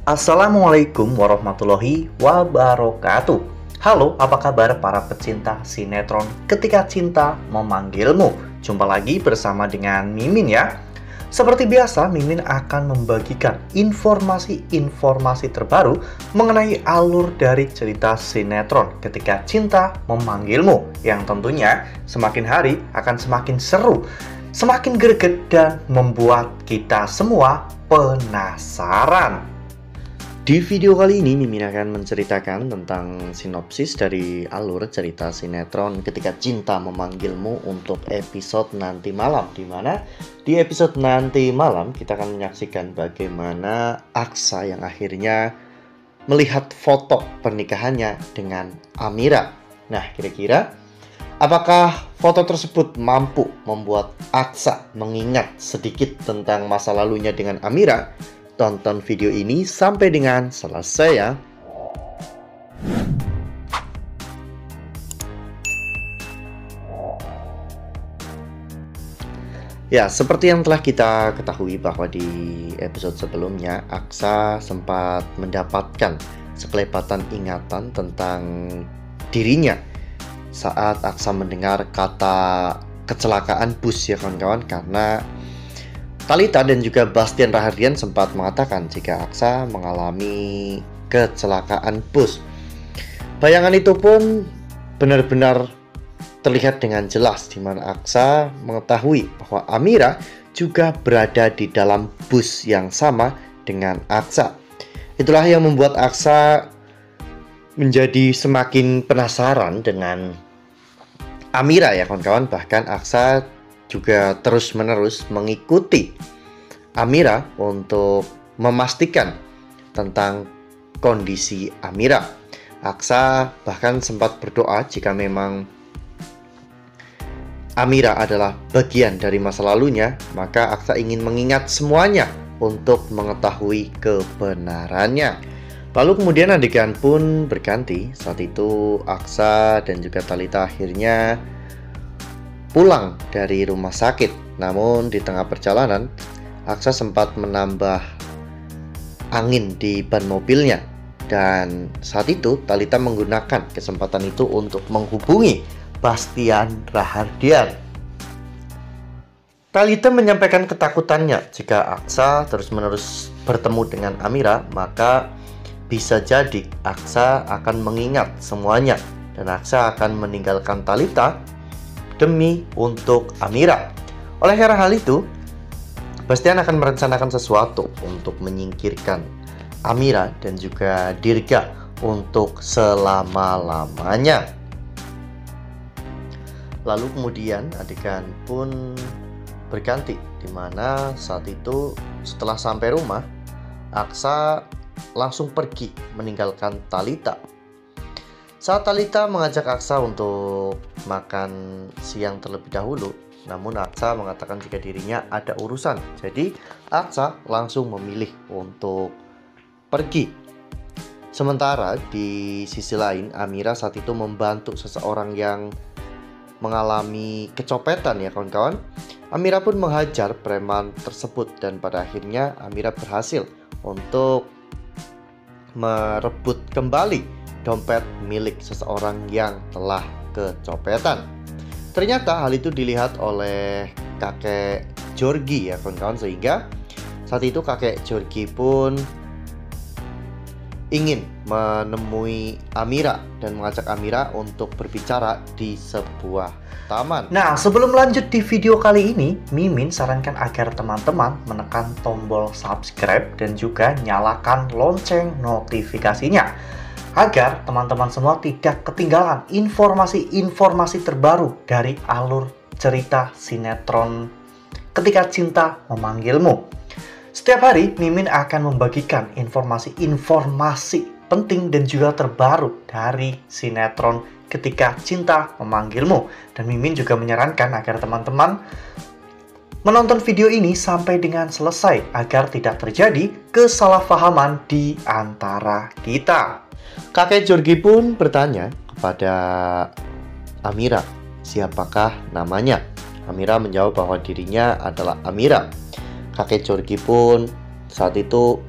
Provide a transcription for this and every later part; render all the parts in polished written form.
Assalamualaikum warahmatullahi wabarakatuh. Halo, apa kabar para pecinta sinetron Ketika Cinta Memanggilmu? Jumpa lagi bersama dengan Mimin ya. Seperti biasa, Mimin akan membagikan informasi-informasi terbaru mengenai alur dari cerita sinetron Ketika Cinta Memanggilmu, yang tentunya semakin hari akan semakin seru, semakin greget, dan membuat kita semua penasaran. Di video kali ini, Mimin akan menceritakan tentang sinopsis dari alur cerita sinetron Ketika Cinta Memanggilmu untuk episode nanti malam. Dimana di episode nanti malam kita akan menyaksikan bagaimana Aksa yang akhirnya melihat foto pernikahannya dengan Amira. Nah, kira-kira apakah foto tersebut mampu membuat Aksa mengingat sedikit tentang masa lalunya dengan Amira? Tonton video ini sampai dengan selesai ya. Ya, seperti yang telah kita ketahui bahwa di episode sebelumnya Aksa sempat mendapatkan sekelebatan ingatan tentang dirinya saat Aksa mendengar kata kecelakaan bus ya kawan-kawan, karena Talita dan juga Bastian Rahardian sempat mengatakan jika Aksa mengalami kecelakaan bus. Bayangan itu pun benar-benar terlihat dengan jelas di mana Aksa mengetahui bahwa Amira juga berada di dalam bus yang sama dengan Aksa. Itulah yang membuat Aksa menjadi semakin penasaran dengan Amira ya kawan-kawan. Bahkan Aksa juga terus-menerus mengikuti Amira untuk memastikan tentang kondisi Amira. Aksa bahkan sempat berdoa jika memang Amira adalah bagian dari masa lalunya, maka Aksa ingin mengingat semuanya untuk mengetahui kebenarannya. Lalu kemudian adegan pun berganti. Saat itu Aksa dan juga Talita akhirnya pulang dari rumah sakit. Namun di tengah perjalanan Aksa sempat menambah angin di ban mobilnya. Dan saat itu Talita menggunakan kesempatan itu untuk menghubungi Bastian Rahardian. Talita menyampaikan ketakutannya jika Aksa terus-menerus bertemu dengan Amira, maka bisa jadi Aksa akan mengingat semuanya dan Aksa akan meninggalkan Talita demi untuk Amira. Oleh karena hal itu, Bastian akan merencanakan sesuatu untuk menyingkirkan Amira dan juga Dirga untuk selama-lamanya. Lalu kemudian adegan pun berganti, di mana saat itu setelah sampai rumah, Aksa langsung pergi meninggalkan Talita. Saat Talita mengajak Aksa untuk makan siang terlebih dahulu, namun Aksa mengatakan jika dirinya ada urusan. Jadi Aksa langsung memilih untuk pergi. Sementara di sisi lain, Amira saat itu membantu seseorang yang mengalami kecopetan ya kawan-kawan. Amira pun menghajar preman tersebut dan pada akhirnya Amira berhasil untuk merebut kembali dompet milik seseorang yang telah kecopetan. Ternyata hal itu dilihat oleh kakek Georgie ya kawan-kawan, sehingga saat itu kakek Georgie pun ingin menemui Amira dan mengajak Amira untuk berbicara di sebuah taman. Nah, sebelum lanjut di video kali ini, Mimin sarankan agar teman-teman menekan tombol subscribe dan juga nyalakan lonceng notifikasinya, agar teman-teman semua tidak ketinggalan informasi-informasi terbaru dari alur cerita sinetron Ketika Cinta Memanggilmu. Setiap hari, Mimin akan membagikan informasi-informasi penting dan juga terbaru dari sinetron Ketika Cinta Memanggilmu. Dan Mimin juga menyarankan agar teman-teman menonton video ini sampai dengan selesai agar tidak terjadi kesalahpahaman di antara kita. Kakek Georgie pun bertanya kepada Amira, siapakah namanya? Amira menjawab bahwa dirinya adalah Amira. Kakek Georgie pun saat itu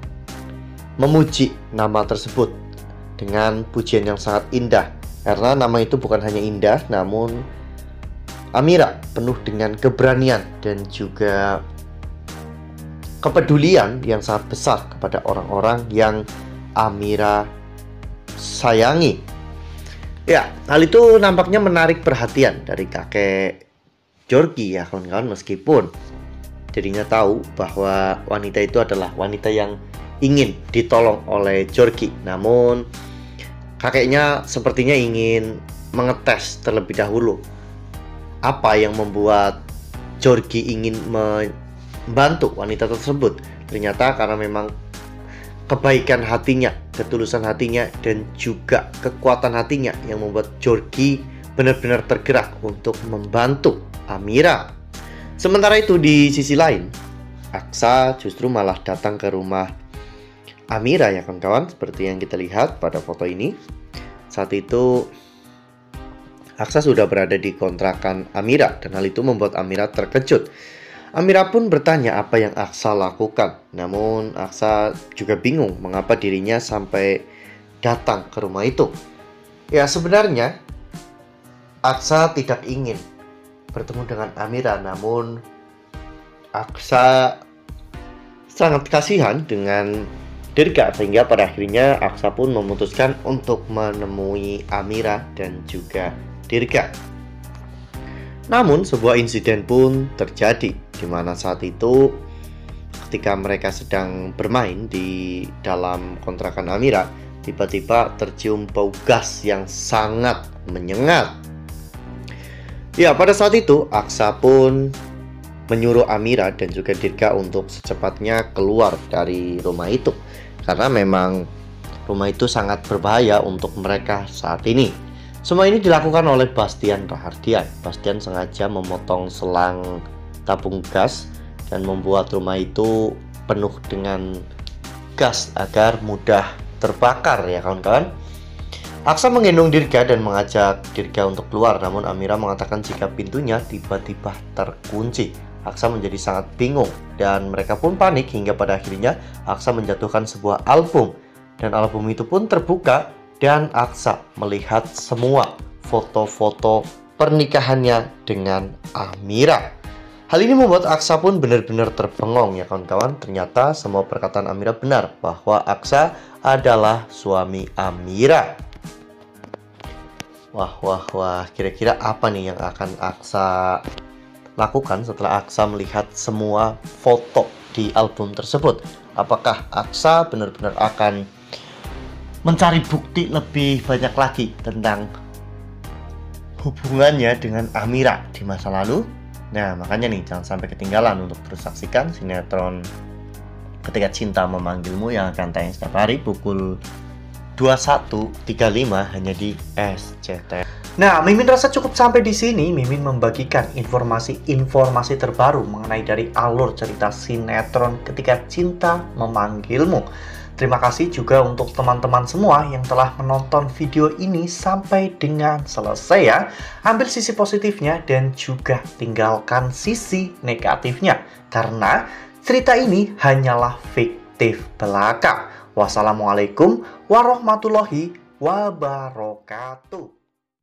memuji nama tersebut dengan pujian yang sangat indah. Karena nama itu bukan hanya indah, namun Amira penuh dengan keberanian dan juga kepedulian yang sangat besar kepada orang-orang yang Amira sayangi. Ya, hal itu nampaknya menarik perhatian dari kakek Georgie ya kawan-kawan, meskipun jadinya tahu bahwa wanita itu adalah wanita yang ingin ditolong oleh Georgie. Namun kakeknya sepertinya ingin mengetes terlebih dahulu apa yang membuat Georgie ingin membantu wanita tersebut. Ternyata karena memang kebaikan hatinya, ketulusan hatinya, dan juga kekuatan hatinya yang membuat Georgie benar-benar tergerak untuk membantu Amira. Sementara itu di sisi lain, Aksa justru malah datang ke rumah Amira ya kawan-kawan, seperti yang kita lihat pada foto ini. Saat itu Aksa sudah berada di kontrakan Amira dan hal itu membuat Amira terkejut. Amira pun bertanya apa yang Aksa lakukan. Namun Aksa juga bingung mengapa dirinya sampai datang ke rumah itu. Ya sebenarnya Aksa tidak ingin bertemu dengan Amira, namun Aksa sangat kasihan dengan Dirga sehingga pada akhirnya Aksa pun memutuskan untuk menemui Amira dan juga Dirga. Namun sebuah insiden pun terjadi di mana saat itu ketika mereka sedang bermain di dalam kontrakan Amira, tiba-tiba tercium bau gas yang sangat menyengat. Ya, pada saat itu Aksa pun menyuruh Amira dan juga Dirga untuk secepatnya keluar dari rumah itu, karena memang rumah itu sangat berbahaya untuk mereka saat ini. Semua ini dilakukan oleh Bastian Rahardian. Bastian sengaja memotong selang tabung gas dan membuat rumah itu penuh dengan gas agar mudah terbakar ya kawan-kawan. Aksa menggendong Dirga dan mengajak Dirga untuk keluar, namun Amira mengatakan jika pintunya tiba-tiba terkunci. Aksa menjadi sangat bingung dan mereka pun panik hingga pada akhirnya Aksa menjatuhkan sebuah album, dan album itu pun terbuka dan Aksa melihat semua foto-foto pernikahannya dengan Amira. Hal ini membuat Aksa pun benar-benar terbengong ya kawan-kawan. Ternyata semua perkataan Amira benar bahwa Aksa adalah suami Amira. Wah, kira-kira apa nih yang akan Aksa lakukan setelah Aksa melihat semua foto di album tersebut? Apakah Aksa benar-benar akan mencari bukti lebih banyak lagi tentang hubungannya dengan Amira di masa lalu? Nah, makanya nih jangan sampai ketinggalan untuk terus saksikan sinetron Ketika Cinta Memanggilmu yang akan tayang setiap hari pukul 21.35 hanya di SCTV. Nah, Mimin rasa cukup sampai di sini. Mimin membagikan informasi terbaru mengenai dari alur cerita sinetron Ketika Cinta Memanggilmu. Terima kasih juga untuk teman-teman semua yang telah menonton video ini sampai dengan selesai ya. Ambil sisi positifnya dan juga tinggalkan sisi negatifnya, karena cerita ini hanyalah fiktif belaka. Wassalamualaikum warahmatullahi wabarakatuh.